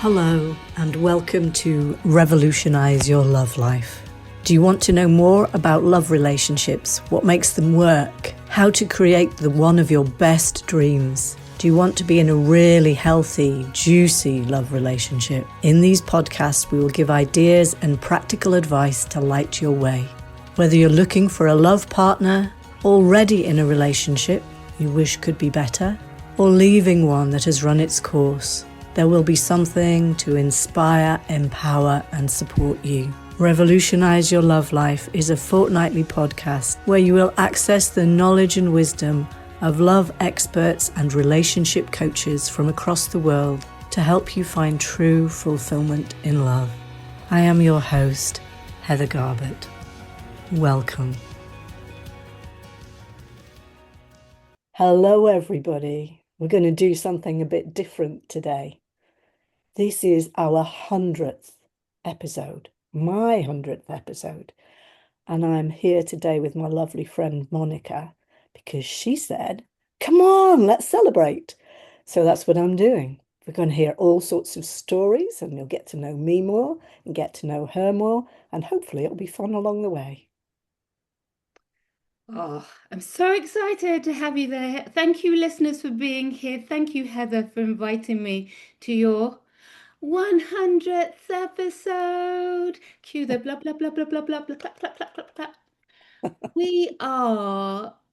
Hello and welcome to Revolutionise Your Love Life. Do you want to know more about love relationships, what makes them work, how to create the one of your best dreams? Do you want to be in a really healthy, juicy love relationship? In these podcasts, we will give ideas and practical advice to light your way. Whether you're looking for a love partner, already in a relationship you wish could be better, or leaving one that has run its course, there will be something to inspire, empower and support you. Revolutionise Your Love Life is a fortnightly podcast where you will access the knowledge and wisdom of love experts and relationship coaches from across the world to help you find true fulfillment in love. I am your host, Heather Garbett. Welcome. Hello everybody. We're going to do something a bit different today. This is our 100th episode, my 100th episode. And I'm here today with my lovely friend Monica because she said, come on, let's celebrate. So that's what I'm doing. We're going to hear all sorts of stories and you'll get to know me more and get to know her more. And hopefully it'll be fun along the way. Oh, I'm so excited to have you there. Thank you, listeners, for being here. Thank you, Heather, for inviting me to your 100th episode. Cue the blah, blah, blah, blah, blah, blah, blah, clap, clap, clap, clap, clap.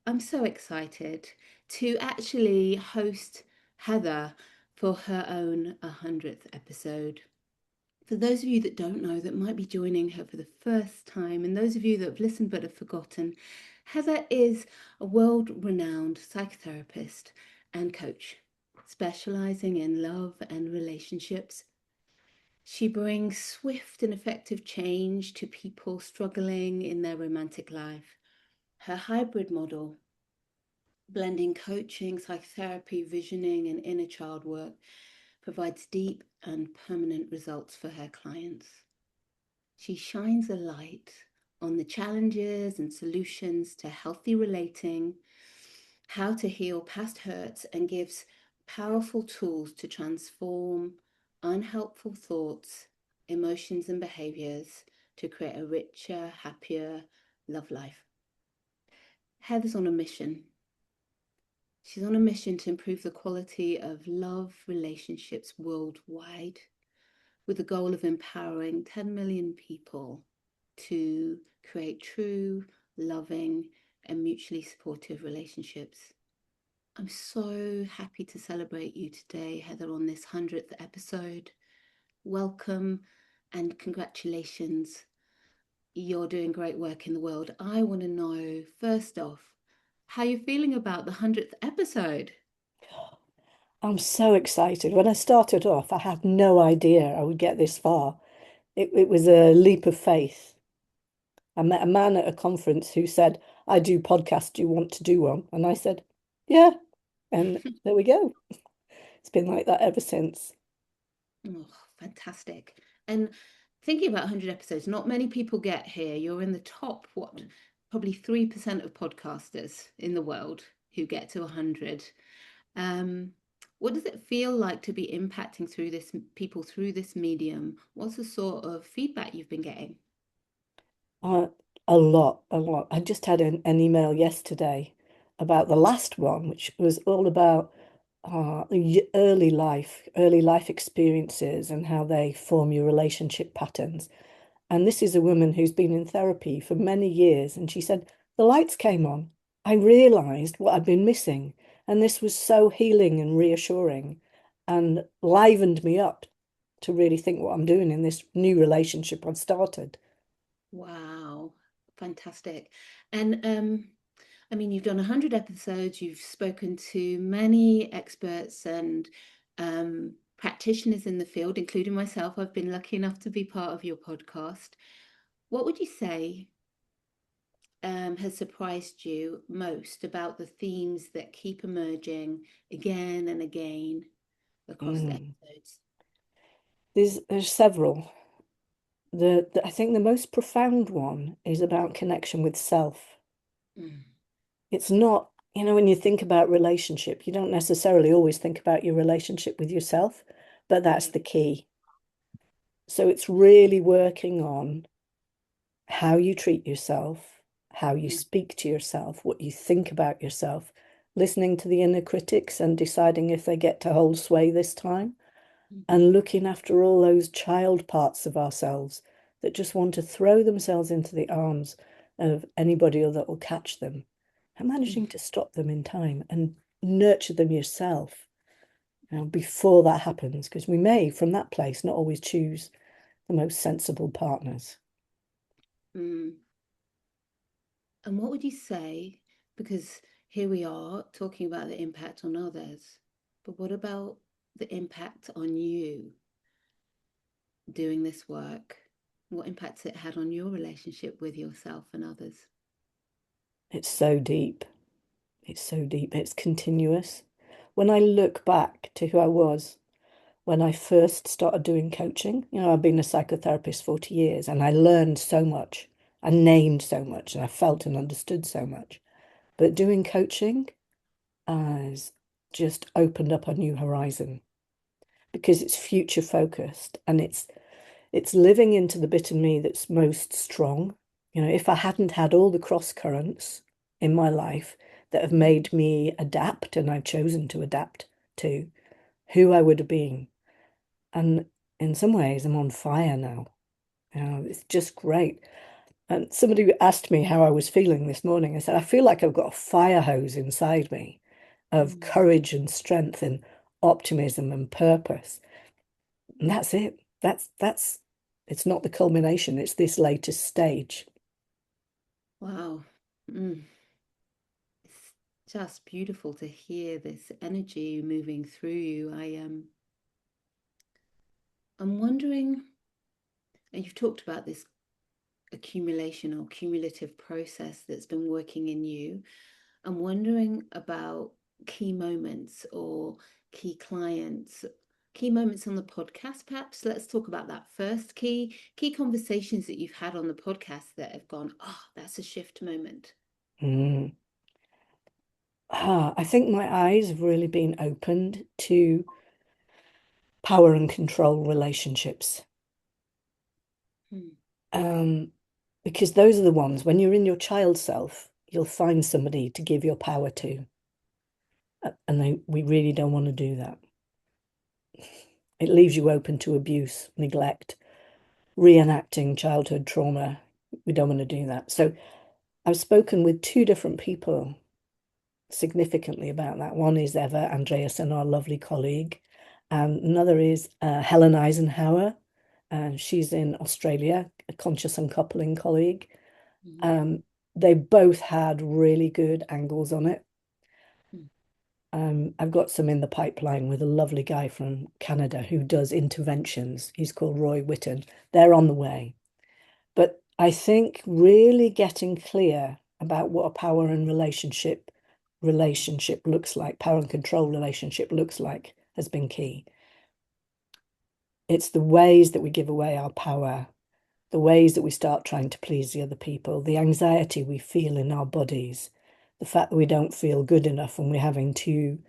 I'm so excited to actually host Heather for her own 100th episode. For those of you that don't know, that might be joining her for the first time, and those of you that have listened but have forgotten, Heather is a world-renowned psychotherapist and coach, specializing in love and relationships. She brings swift and effective change to people struggling in their romantic life. Her hybrid model, blending coaching, psychotherapy, visioning, and inner child work, provides deep and permanent results for her clients. She shines a light on the challenges and solutions to healthy relating, how to heal past hurts, and gives powerful tools to transform unhelpful thoughts, emotions, and behaviors to create a richer, happier love life. Heather's on a mission. She's on a mission to improve the quality of love relationships worldwide, with the goal of empowering 10 million people to create true, loving, and mutually supportive relationships. I'm so happy to celebrate you today, Heather, on this 100th episode. Welcome and congratulations. You're doing great work in the world. I want to know, first off, how you're feeling about the 100th episode. I'm so excited. When I started off, I had no idea I would get this far. It was a leap of faith. I met a man at a conference who said, I do podcasts, do you want to do one? And I said, yeah. And there we go. It's been like that ever since. Oh, fantastic. And thinking about 100 episodes, not many people get here. You're in the top, probably 3% of podcasters in the world who get to 100. What does it feel like to be impacting through this people through this medium? What's the sort of feedback you've been getting? Uh, a lot, a lot. I just had an email yesterday about the last one, which was all about early life experiences and how they form your relationship patterns. And this is a woman who's been in therapy for many years. And she said, the lights came on. I realized what I'd been missing. And this was so healing and reassuring and livened me up to really think what I'm doing in this new relationship I've started. Wow, fantastic. And I mean, you've done 100 episodes, you've spoken to many experts and practitioners in the field, including myself. I've been lucky enough to be part of your podcast. What would you say has surprised you most about the themes that keep emerging again and again across the Mm. episodes? There's several. I think the most profound one is about connection with self. Mm. It's not, when you think about relationship, you don't necessarily always think about your relationship with yourself, but that's the key. So it's really working on how you treat yourself, how you Mm, speak to yourself, what you think about yourself, listening to the inner critics and deciding if they get to hold sway this time, mhm, and looking after all those child parts of ourselves that just want to throw themselves into the arms of anybody that will catch them, and mm, managing to stop them in time and nurture them yourself, before that happens, because we may, from that place, not always choose the most sensible partners. mm. And what would you say? Because here we are talking about the impact on others, but what about the impact on you doing this work? What impacts it had on your relationship with yourself and others? It's so deep. It's so deep. It's continuous. When I look back to who I was when I first started doing coaching, I've been a psychotherapist 40 years and I learned so much. I named so much and I felt and understood so much. But doing coaching has just opened up a new horizon because it's future focused and it's living into the bit of me that's most strong. If I hadn't had all the cross currents in my life that have made me adapt, and I've chosen to adapt to who I would have been. And in some ways, I'm on fire now. It's just great. And somebody asked me how I was feeling this morning. I said, I feel like I've got a fire hose inside me of Mm. courage and strength and optimism and purpose. And that's it. That's it's not the culmination, it's this latest stage. Wow. Mm. It's just beautiful to hear this energy moving through you. I'm wondering, and you've talked about this accumulation or cumulative process that's been working in you. I'm wondering about key moments or key clients, key moments on the podcast. Perhaps let's talk about that first. Key conversations that you've had on the podcast that have gone, oh, that's a shift moment. Mm. I think my eyes have really been opened to power and control relationships. Hmm. Um, because those are the ones, when you're in your child self, you'll find somebody to give your power to. And we really don't want to do that. It leaves you open to abuse, neglect, reenacting childhood trauma. We don't want to do that. So I've spoken with two different people significantly about that. One is Eva Andreasen, our lovely colleague, and another is Helen Eisenhower. She's in Australia, a conscious uncoupling colleague. Mhm. Um, they both had really good angles on it. Mm. I've got some in the pipeline with a lovely guy from Canada who does interventions. He's called Roy Witten. They're on the way. But I think really getting clear about what a power and relationship looks like, power and control relationship looks like, has been key. It's the ways that we give away our power, the ways that we start trying to please the other people, the anxiety we feel in our bodies, the fact that we don't feel good enough and we're having to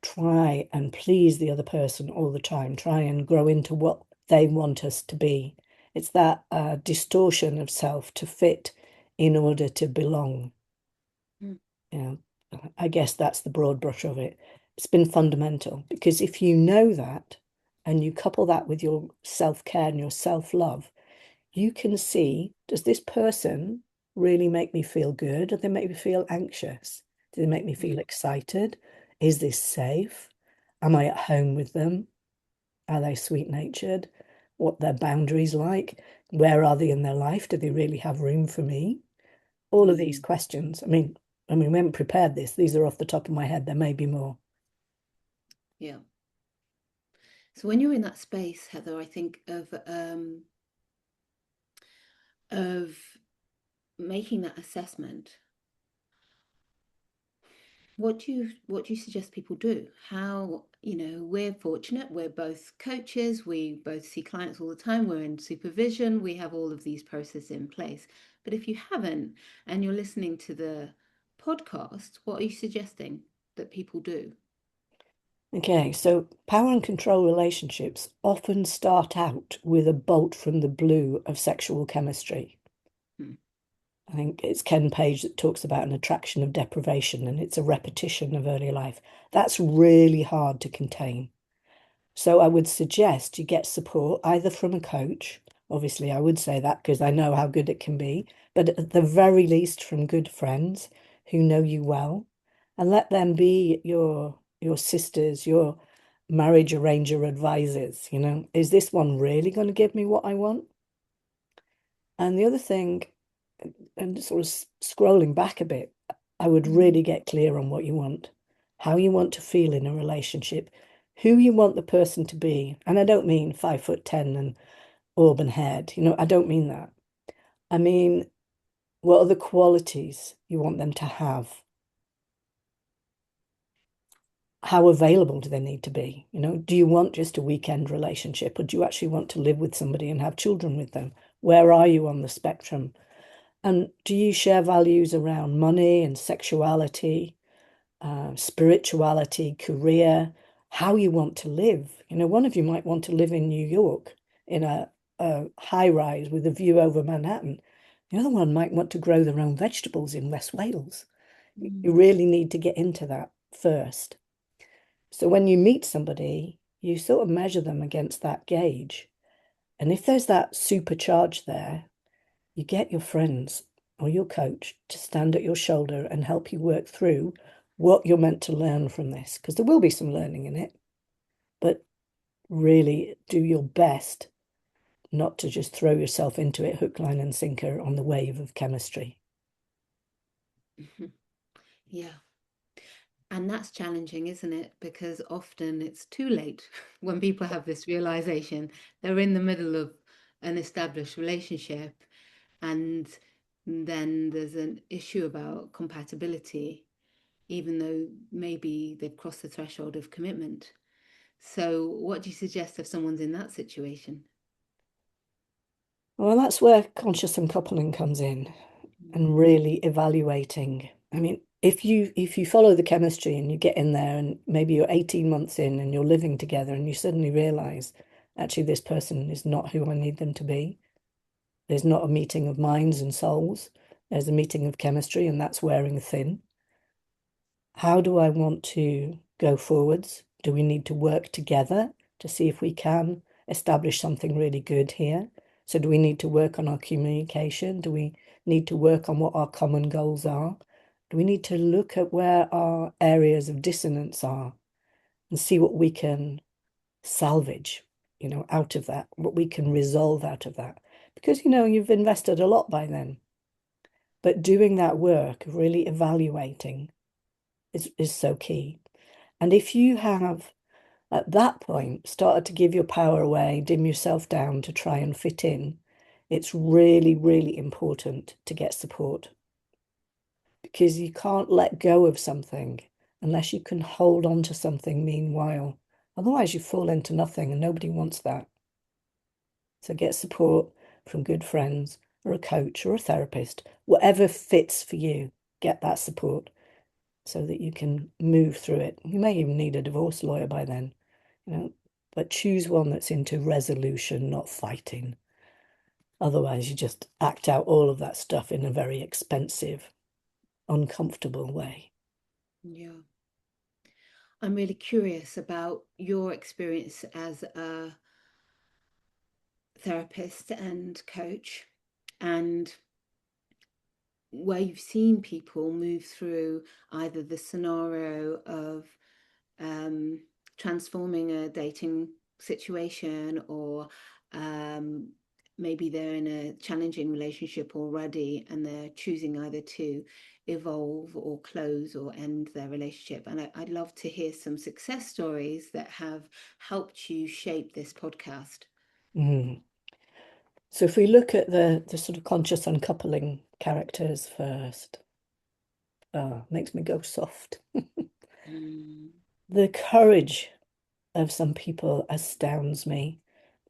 try and please the other person all the time, try and grow into what they want us to be. It's that distortion of self to fit in order to belong. Mm. Yeah, I guess that's the broad brush of it. It's been fundamental because if you know that and you couple that with your self-care and your self-love, you can see, does this person really make me feel good? Or do they make me feel anxious? Do they make me feel Mm. excited? Is this safe? Am I at home with them? Are they sweet-natured? What their boundaries like? Where are they in their life? Do they really have room for me? All of these Mm. questions. I mean, we haven't prepared this. These are off the top of my head. There may be more. Yeah. So when you're in that space, Heather, I think of making that assessment. What do you suggest people do? How, we're fortunate, we're both coaches, we both see clients all the time, we're in supervision, we have all of these processes in place. But if you haven't and you're listening to the podcast, what are you suggesting that people do? Okay, so power and control relationships often start out with a bolt from the blue of sexual chemistry. Hmm. I think it's Ken Page that talks about an attraction of deprivation, and it's a repetition of early life. That's really hard to contain. So I would suggest you get support either from a coach. Obviously, I would say that because I know how good it can be, but at the very least from good friends who know you well, and let them be your sisters, your marriage arranger advisors. Is this one really going to give me what I want? And the other thing, and sort of scrolling back a bit, I would Mm. really get clear on what you want, how you want to feel in a relationship, who you want the person to be. And I don't mean 5'10" and auburn haired, I don't mean that. I mean, what are the qualities you want them to have? How available do they need to be? Do you want just a weekend relationship, or do you actually want to live with somebody and have children with them? Where are you on the spectrum? And do you share values around money and sexuality, spirituality, career, how you want to live? One of you might want to live in New York in a high rise with a view over Manhattan. The other one might want to grow their own vegetables in West Wales. You Mm. really need to get into that first. So when you meet somebody, you sort of measure them against that gauge. And if there's that supercharge there, you get your friends or your coach to stand at your shoulder and help you work through what you're meant to learn from this, because there will be some learning in it, but really do your best not to just throw yourself into it hook, line, and sinker on the wave of chemistry. Mhm. Yeah. And that's challenging, isn't it? Because often it's too late when people have this realization. They're in the middle of an established relationship, and then there's an issue about compatibility, even though maybe they've crossed the threshold of commitment. So, what do you suggest if someone's in that situation? Well, that's where conscious uncoupling comes in and Mm. really evaluating. I mean, if you follow the chemistry and you get in there and maybe you're 18 months in and you're living together and you suddenly realize actually this person is not who I need them to be. There's not a meeting of minds and souls. There's a meeting of chemistry, and that's wearing thin. How do I want to go forwards? Do we need to work together to see if we can establish something really good here? So, do we need to work on our communication? Do we need to work on what our common goals are? Do we need to look at where our areas of dissonance are and see what we can salvage, out of that, what we can resolve out of that? Because, you've invested a lot by then. But doing that work, really evaluating, is so key. And if you have, at that point, started to give your power away, dim yourself down to try and fit in, it's really, really important to get support because you can't let go of something unless you can hold on to something meanwhile. Otherwise, you fall into nothing and nobody wants that. So get support from good friends or a coach or a therapist, whatever fits for you, get that support so that you can move through it. You may even need a divorce lawyer by then, you know, but choose one that's into resolution, not fighting. Otherwise, you just act out all of that stuff in a very expensive, uncomfortable way. Yeah. I'm really curious about your experience as a therapist and coach, and where you've seen people move through either the scenario of um, transforming a dating situation, or um, maybe they're in a challenging relationship already and they're choosing either to evolve or close or end their relationship. And I'd love to hear some success stories that have helped you shape this podcast. Mm. So if we look at the sort of conscious uncoupling characters first, makes me go soft. Mm. The courage of some people astounds me.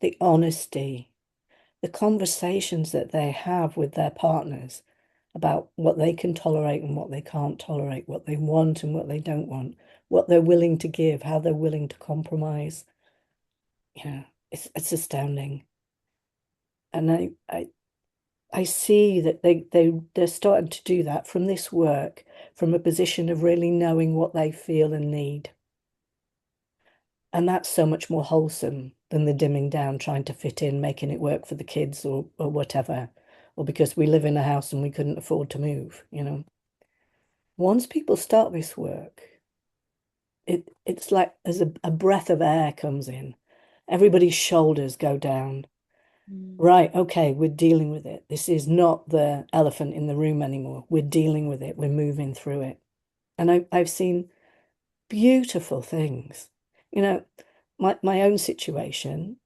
The honesty, the conversations that they have with their partners. about what they can tolerate and what they can't tolerate, what they want and what they don't want, what they're willing to give, how they're willing to compromise. It's astounding. And I see that they're starting to do that from this work, from a position of really knowing what they feel and need. And that's so much more wholesome than the dimming down, trying to fit in, making it work for the kids or whatever, or because we live in a house and we couldn't afford to move. Once people start this work, it's like as a breath of air comes in, everybody's shoulders go down. Mm. Right, okay, we're dealing with it. This is not the elephant in the room anymore. We're dealing with it. We're moving through it. And I've seen beautiful things. You know, my own situation,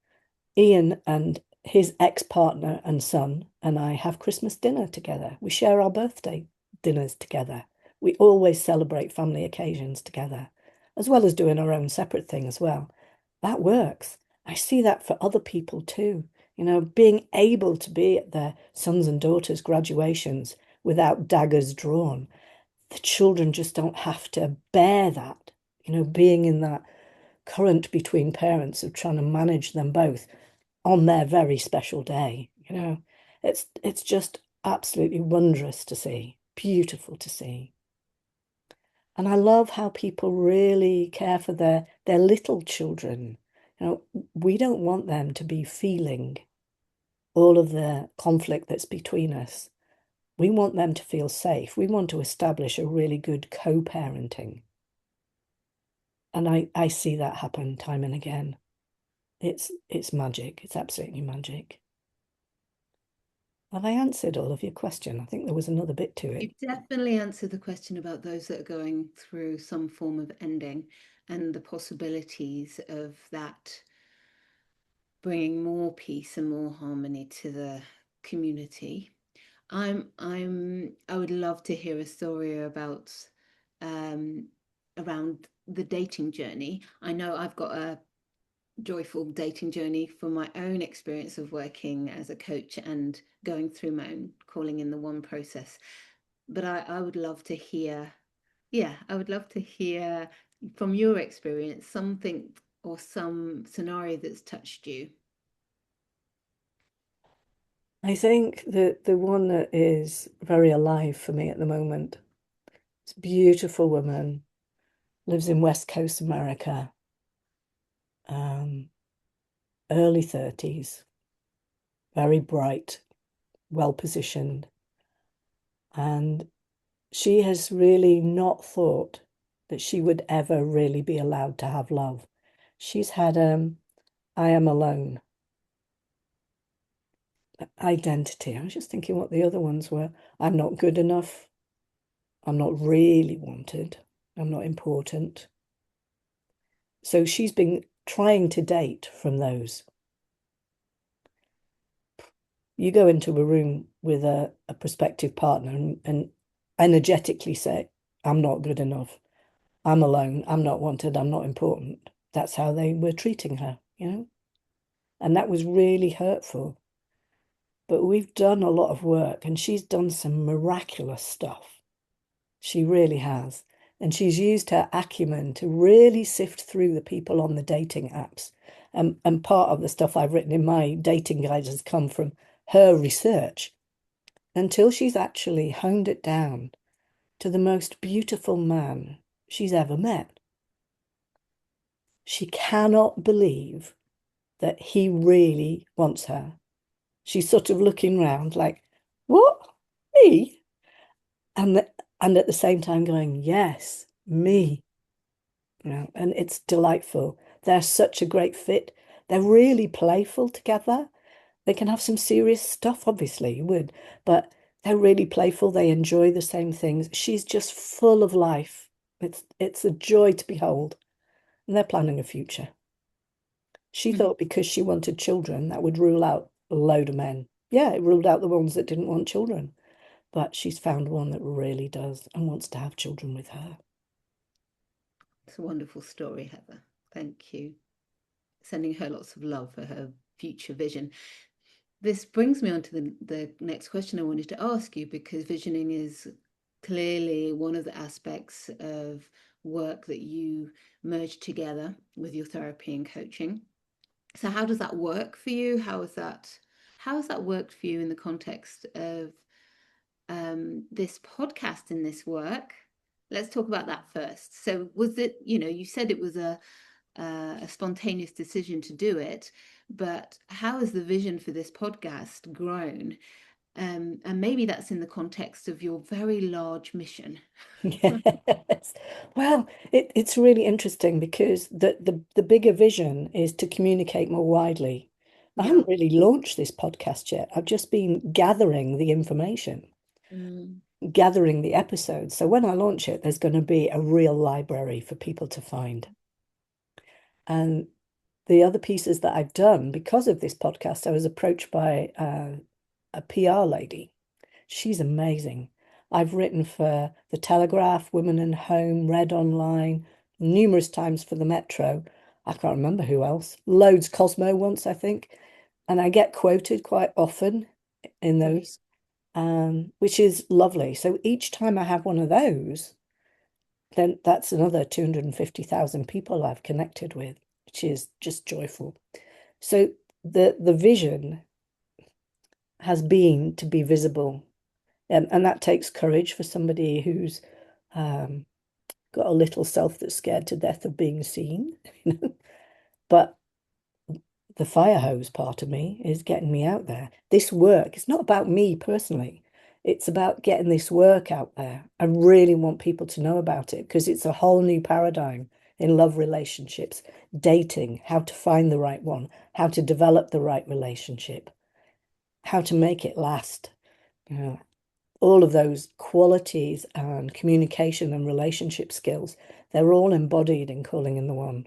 Ian and his ex-partner and son and I have Christmas dinner together. We share our birthday dinners together. We always celebrate family occasions together, as well as doing our own separate thing as well. That works. I see that for other people too. Being able to be at their sons and daughters' graduations without daggers drawn. The children just don't have to bear that, being in that current between parents of trying to manage them both on their very special day. It's just absolutely wondrous to see, beautiful to see. And I love how people really care for their little children. We don't want them to be feeling all of the conflict that's between us. We want them to feel safe. We want to establish a really good co-parenting. And I see that happen time and again. It's magic. It's absolutely magic. Have I answered all of your question? I think there was another bit to it. You've definitely answered the question about those that are going through some form of ending and the possibilities of that bringing more peace and more harmony to the community. I would love to hear a story about um, around the dating journey. I know I've got a joyful dating journey from my own experience of working as a coach and going through my own calling in the one process. But I would love to hear, yeah, I would love to hear from your experience something or some scenario that's touched you. I think that the one that is very alive for me at the moment, it's a beautiful woman, lives in West Coast America, um, early 30s, very bright, well positioned. And she has really not thought that she would ever really be allowed to have love. She's had I am alone identity. I was just thinking what the other ones were. I'm not good enough. I'm not really wanted. I'm not important. So she's been trying to date from those. You go into a room with a prospective partner and energetically say, I'm not good enough. I'm alone. I'm not wanted. I'm not important. That's how they were treating her. And that was really hurtful. But we've done a lot of work and she's done some miraculous stuff. She really has. And she's used her acumen to really sift through the people on the dating apps. And part of the stuff I've written in my dating guide has come from her research until she's actually honed it down to the most beautiful man she's ever met. She cannot believe that he really wants her. She's sort of looking round like, what? Me? And at the same time going, yes, me. And it's delightful. They're such a great fit. They're really playful together. They can have some serious stuff, obviously, you would, but they're really playful. They enjoy the same things. She's just full of life. It's a joy to behold. And they're planning a future. She Mm. thought because she wanted children, that would rule out a load of men. Yeah, it ruled out the ones that didn't want children. But she's found one that really does and wants to have children with her. It's a wonderful story, Heather. Thank you. Sending her lots of love for her future vision. this brings me on to the next question I wanted to ask you, because visioning is clearly one of the aspects of work that you merge together with your therapy and coaching. So how does that work for you? How has that worked for you in the context of this podcast and this work? Let's talk about that first. So was it, you said it was a spontaneous decision to do it, but how has the vision for this podcast grown? And maybe that's in the context of your very large mission. Yes. Well, it's really interesting because the bigger vision is to communicate more widely. I Yeah. haven't really launched this podcast yet. I've just been gathering the information, Mm. gathering the episodes. So when I launch it, there's going to be a real library for people to find. And the other pieces that I've done because of this podcast, I was approached by a PR lady. She's amazing. I've written for The Telegraph, Women and Home, Read Online, numerous times for the Metro. I can't remember who else. Loads Cosmo once, I think. And I get quoted quite often in Brilliant. those, which is lovely. So each time I have one of those, then that's another 250,000 people I've connected with, which is just joyful. So the vision has been to be visible. And that takes courage for somebody who's um, got a little self that's scared to death of being seen. But the fire hose part of me is getting me out there. This work, it's not about me personally. It's about getting this work out there. I really want people to know about it because it's a whole new paradigm in love relationships, dating, how to find the right one, how to develop the right relationship, how to make it last. You know, all of those qualities and communication and relationship skills, they're all embodied in Calling in the One.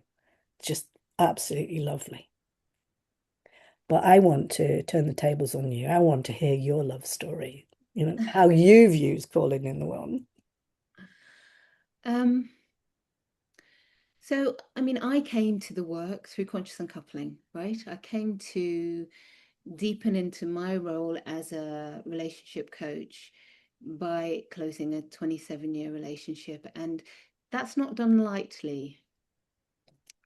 Just absolutely lovely. But I want to turn the tables on you. I want to hear your love story, how you've used Calling in the One. Um, so, I mean, I came to the work through conscious uncoupling, right? I came to deepen into my role as a relationship coach by closing a 27-year relationship. And that's not done lightly.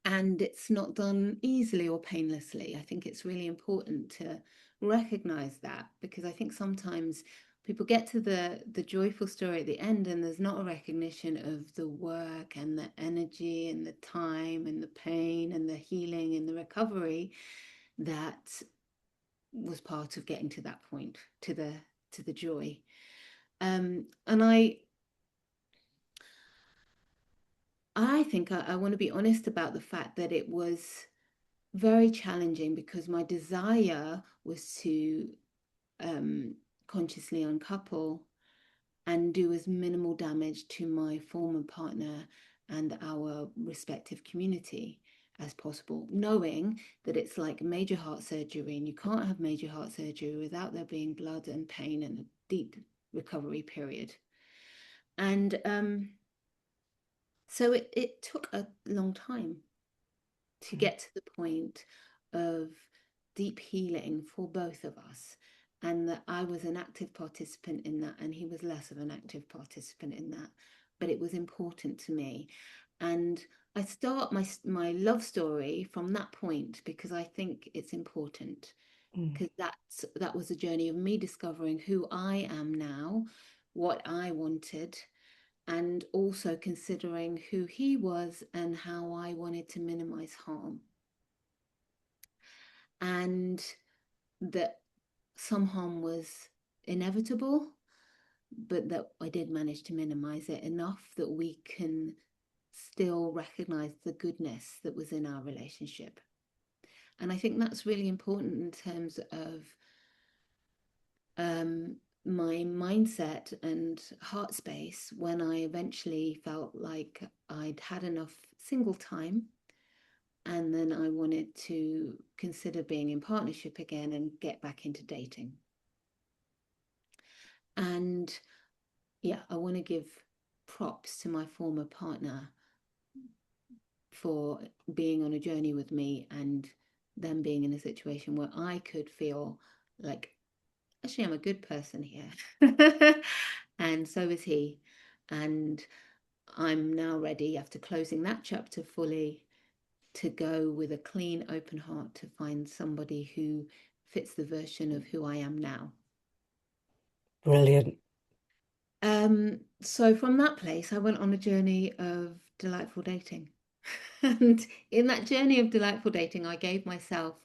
And it's not done easily or painlessly. I think it's really important to recognize that, because I think sometimes people get to the joyful story at the end and there's not a recognition of the work and the energy and the time and the pain and the healing and the recovery that was part of getting to that point, to the joy. And I think I want to be honest about the fact that it was very challenging, because my desire was to um, consciously uncouple and do as minimal damage to my former partner and our respective community as possible, knowing that it's like major heart surgery, and you can't have major heart surgery without there being blood and pain and a deep recovery period. And so it took a long time to get to the point of deep healing for both of us, and that I was an active participant in that and he was less of an active participant in that, but it was important to me. And I start my love story from that point because I think it's important, Mm. because that was a journey of me discovering who I am now, what I wanted, and also considering who he was and how I wanted to minimize harm. And that some harm was inevitable, but that I did manage to minimize it enough that we can still recognize the goodness that was in our relationship. And I think that's really important in terms of my mindset and heart space when I eventually felt like I'd had enough single time, and then I wanted to consider being in partnership again and get back into dating. And yeah, I want to give props to my former partner for being on a journey with me and them being in a situation where I could feel Like, actually, I'm a good person here. And so is he. And I'm now ready after closing that chapter fully to go with a clean, open heart to find somebody who fits the version of who I am now. Brilliant. So from that place, I went on a journey of delightful dating. And in that journey of delightful dating, I gave myself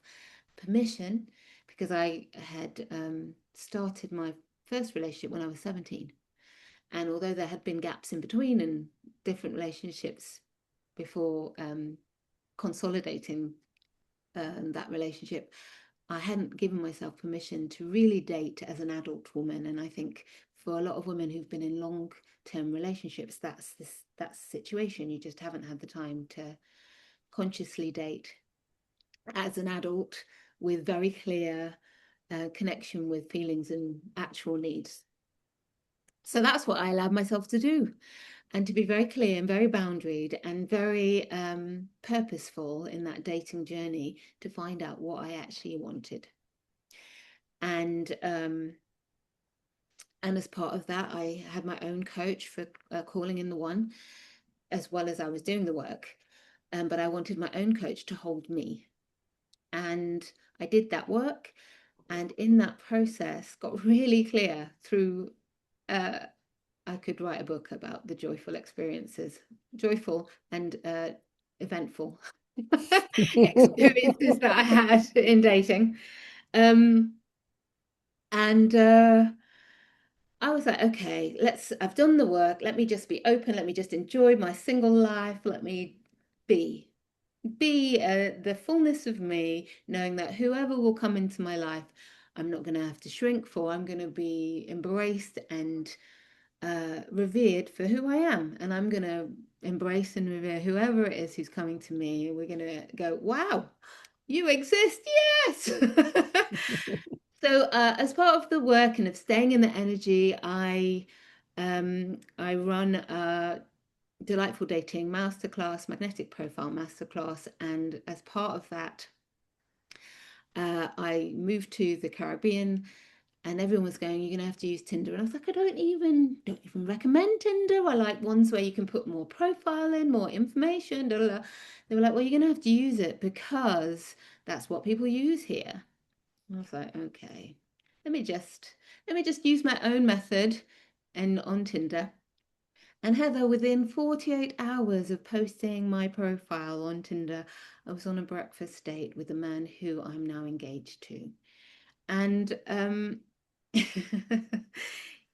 permission because I had started my first relationship when I was 17. And although there had been gaps in between and different relationships before consolidating that relationship, I hadn't given myself permission to really date as an adult woman. And I think for a lot of women who've been in long-term relationships, that's the situation. You just haven't had the time to consciously date as an adult with very clear connection with feelings and actual needs. So that's what I allowed myself to do, and to be very clear and very boundaried and very purposeful in that dating journey to find out what I actually wanted. And as part of that, I had my own coach for calling in the one, as well as I was doing the work. But I wanted my own coach to hold me. And I did that work. And in that process, got really clear through, I could write a book about the joyful experiences, joyful and eventful experiences that I had in dating. Um, and I was like, okay, I've done the work. Let me just be open. Let me just enjoy my single life. Let me be, be the fullness of me, knowing that whoever will come into my life, I'm not going to have to shrink for. I'm going to be embraced and revered for who I am. And I'm going to embrace and revere whoever it is who's coming to me. And we're going to go, wow, you exist. Yes. So, as part of the work and of staying in the energy, I run a delightful dating masterclass, magnetic profile masterclass, and as part of that, I moved to the Caribbean, and everyone was going, "You're gonna have to use Tinder," and I was like, "I don't even recommend Tinder. I like ones where you can put more profile in, more information." Da, da, da. They were like, "Well, you're gonna have to use it because that's what people use here." I was like, okay, let me just let me just use my own method and on Tinder. And Heather, within 48 hours of posting my profile on Tinder, I was on a breakfast date with a man who I'm now engaged to. And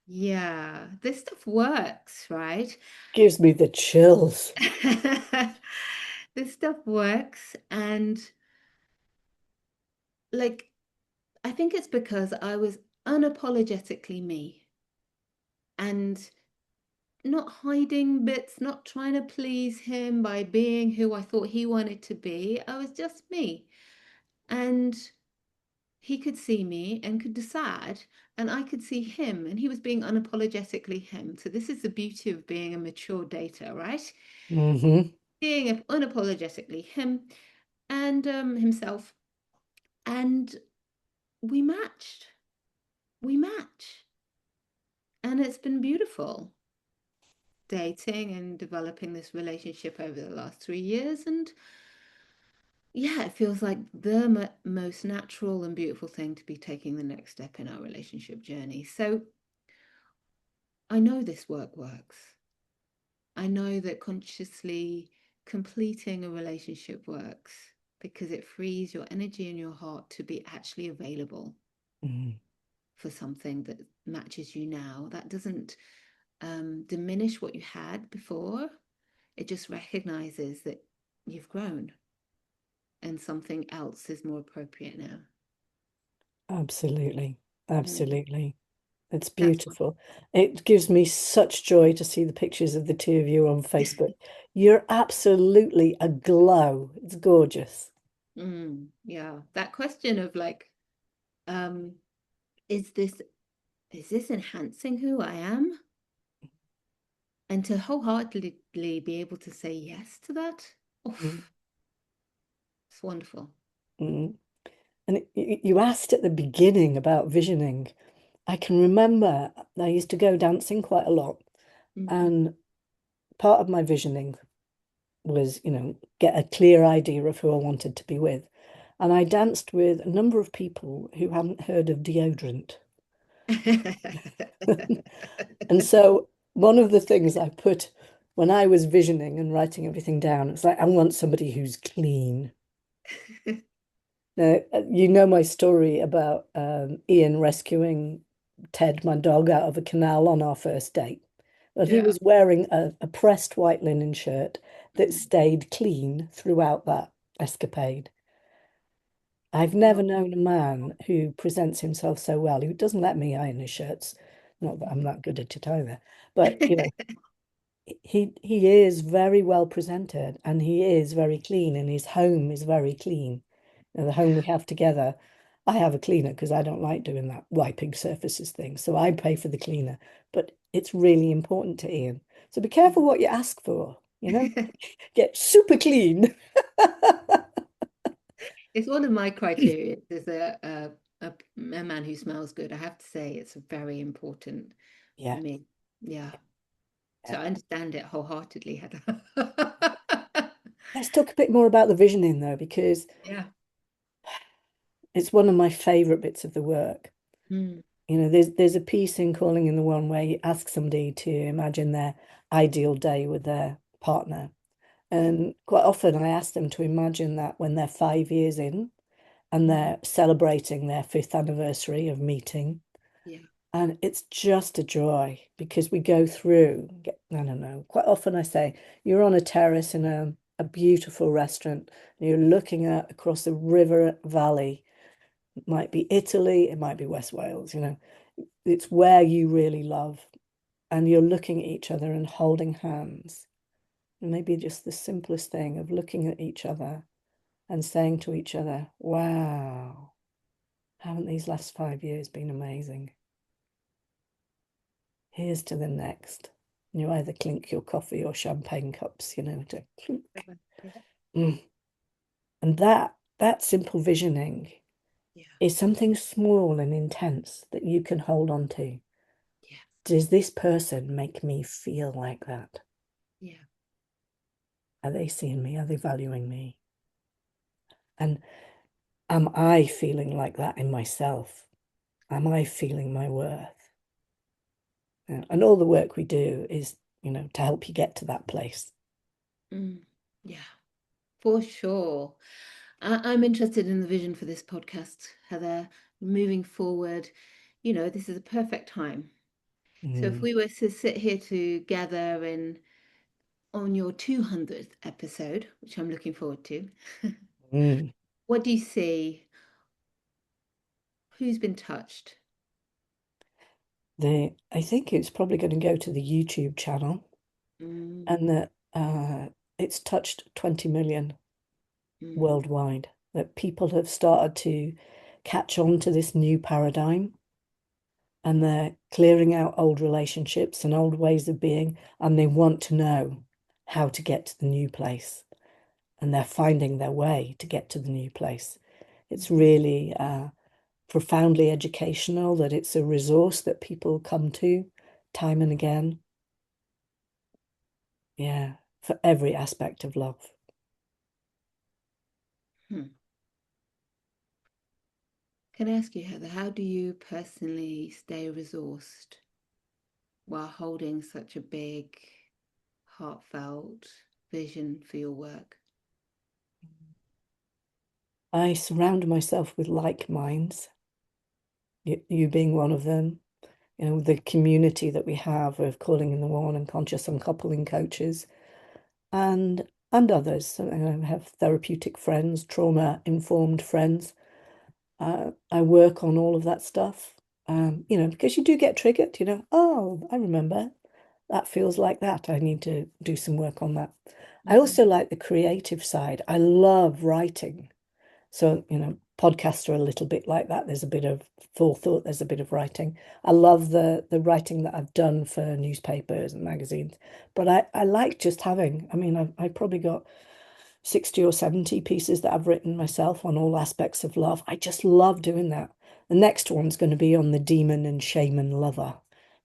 yeah, this stuff works, right? Gives me the chills. This stuff works. And like, I think it's because I was unapologetically me and not hiding bits, not trying to please him by being who I thought he wanted to be. I was just me. And he could see me and could decide, and I could see him, and he was being unapologetically him. So, this is the beauty of being a mature dater, right? Hmm. Being unapologetically him and himself. And we matched. We match. And it's been beautiful dating and developing this relationship over the last 3 years. And yeah, it feels like the most natural and beautiful thing to be taking the next step in our relationship journey. So I know this work works. I know that consciously completing a relationship works because it frees your energy and your heart to be actually available Mm. for something that matches you now. That doesn't diminish what you had before. It just recognizes that you've grown and something else is more appropriate now. Absolutely. Mm. Absolutely. It's That's beautiful. It gives me such joy to see the pictures of the two of you on Facebook. You're absolutely aglow. It's gorgeous. yeah. That question of like, um, is this is this enhancing who I am? And to wholeheartedly be able to say yes to that, Mm, oof, it's wonderful. mm. And you asked at the beginning about visioning. I can remember I used to go dancing quite a lot, Mm. and part of my visioning was, get a clear idea of who I wanted to be with. And I danced with a number of people who hadn't heard of deodorant. And so one of the things I put when I was visioning and writing everything down, it's like, I want somebody who's clean. Now, you know my story about Ian rescuing Ted, my dog, out of a canal on our first date. Well, he Yeah. was wearing a pressed white linen shirt that Mm. stayed clean throughout that escapade. I've never Wow. known a man who presents himself so well. He doesn't let me iron his shirts. Not that I'm that good at it either. But, he is very well presented and he is very clean and his home is very clean. The home we Yeah. have together, I have a cleaner because I don't like doing that wiping surfaces thing. So I pay for the cleaner, but it's really important to Ian. So be careful what you ask for, get super clean. It's one of my criteria. There's a man who smells good. I have to say it's very important for Yeah, me. Yeah. So yeah. I understand it wholeheartedly, Heather. Let's talk a bit more about the visioning though, because Yeah. it's one of my favorite bits of the work. Mm. There's a piece in Calling in the One where you ask somebody to imagine their ideal day with their partner. And quite often I ask them to imagine that when they're 5 years in and Mm. they're celebrating their fifth anniversary of meeting. Yeah. And it's just a joy because we go through, I don't know, quite often I say, you're on a terrace in a beautiful restaurant, and you're looking at across the river valley. It might be Italy, it might be West Wales, it's where you really love. And you're looking at each other and holding hands. And maybe just the simplest thing of looking at each other and saying to each other, wow, haven't these last 5 years been amazing? Here's to the next. You either clink your coffee or champagne cups, to clink. Yeah. Mm. And that simple visioning Yeah. is something small and intense that you can hold on to. Yeah. Does this person make me feel like that? Yeah. Are they seeing me? Are they valuing me? And am I feeling like that in myself? Am I feeling my worth? And all the work we do is, to help you get to that place. Mm. Yeah. For sure. I'm interested in the vision for this podcast, Heather. Moving forward, this is a perfect time. So if Mm, we were to sit here together and on your 200th episode, which I'm looking forward to, mm. what do you see? Who's been touched? I think it's probably going to go to the YouTube channel Mm. and that it's touched 20 million Mm. worldwide, that people have started to catch on to this new paradigm and they're clearing out old relationships and old ways of being, and they want to know how to get to the new place. And they're finding their way to get to the new place. It's really profoundly educational, that it's a resource that people come to time and again. Yeah, for every aspect of love. Hmm. Can I ask you, Heather, how do you personally stay resourced while holding such a big, heartfelt vision for your work? I surround myself with like minds, you being one of them. The community that we have of Calling in the One and conscious uncoupling coaches and others. I have therapeutic friends, trauma informed friends. I work on all of that stuff. Because you do get triggered, oh, I remember that feels like that. I need to do some work on that. I Mhm. also like the creative side. I love writing. So, podcasts are a little bit like that. There's a bit of forethought, there's a bit of writing. I love the writing that I've done for newspapers and magazines. But I like just having, I mean, I've probably got 60 or 70 pieces that I've written myself on all aspects of love. I just love doing that. The next one's going to be on the demon and shaman lover.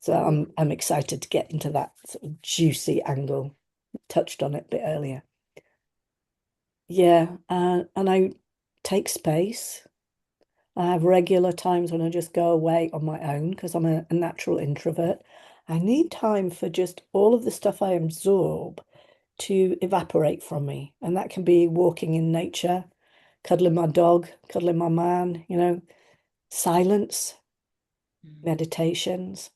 So I'm excited to get into that sort of juicy angle. Touched on it a bit earlier. Yeah, and I take space. I have regular times when I just go away on my own because I'm a natural introvert. I need time for just all of the stuff I absorb to evaporate from me. And that can be walking in nature, cuddling my dog, cuddling my man, silence, meditations.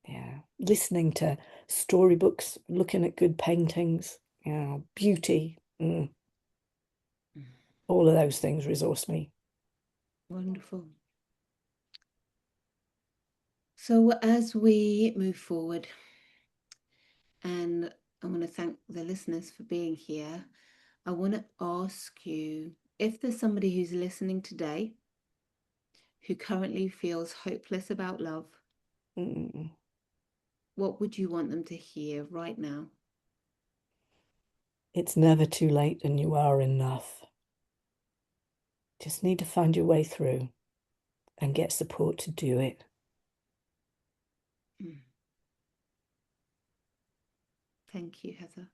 Yeah, listening to storybooks, looking at good paintings, beauty. All of those things resource me. Wonderful. So as we move forward, and I want to thank the listeners for being here, I want to ask you, if there's somebody who's listening today who currently feels hopeless about love, what would you want them to hear right now? It's never too late and you are enough. Just need to find your way through and get support to do it. Thank you, Heather.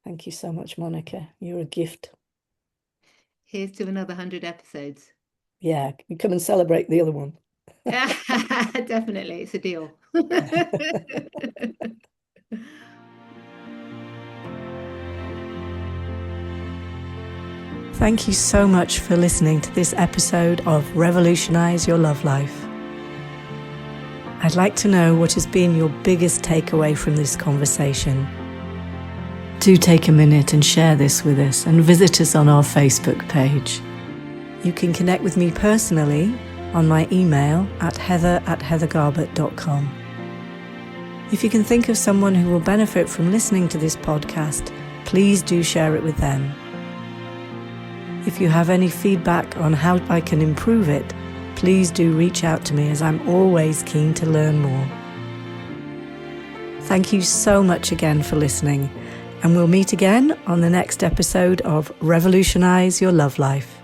Thank you so much, Monica. You're a gift. Here's to another 100 episodes. Yeah, you come and celebrate the other one. Definitely, it's a deal. Thank you so much for listening to this episode of Revolutionize Your Love Life. I'd like to know what has been your biggest takeaway from this conversation. Do take a minute and share this with us and visit us on our Facebook page. You can connect with me personally on my email at heather@heathergarbett.com. If you can think of someone who will benefit from listening to this podcast, please do share it with them. If you have any feedback on how I can improve it, please do reach out to me, as I'm always keen to learn more. Thank you so much again for listening, and we'll meet again on the next episode of Revolutionize Your Love Life.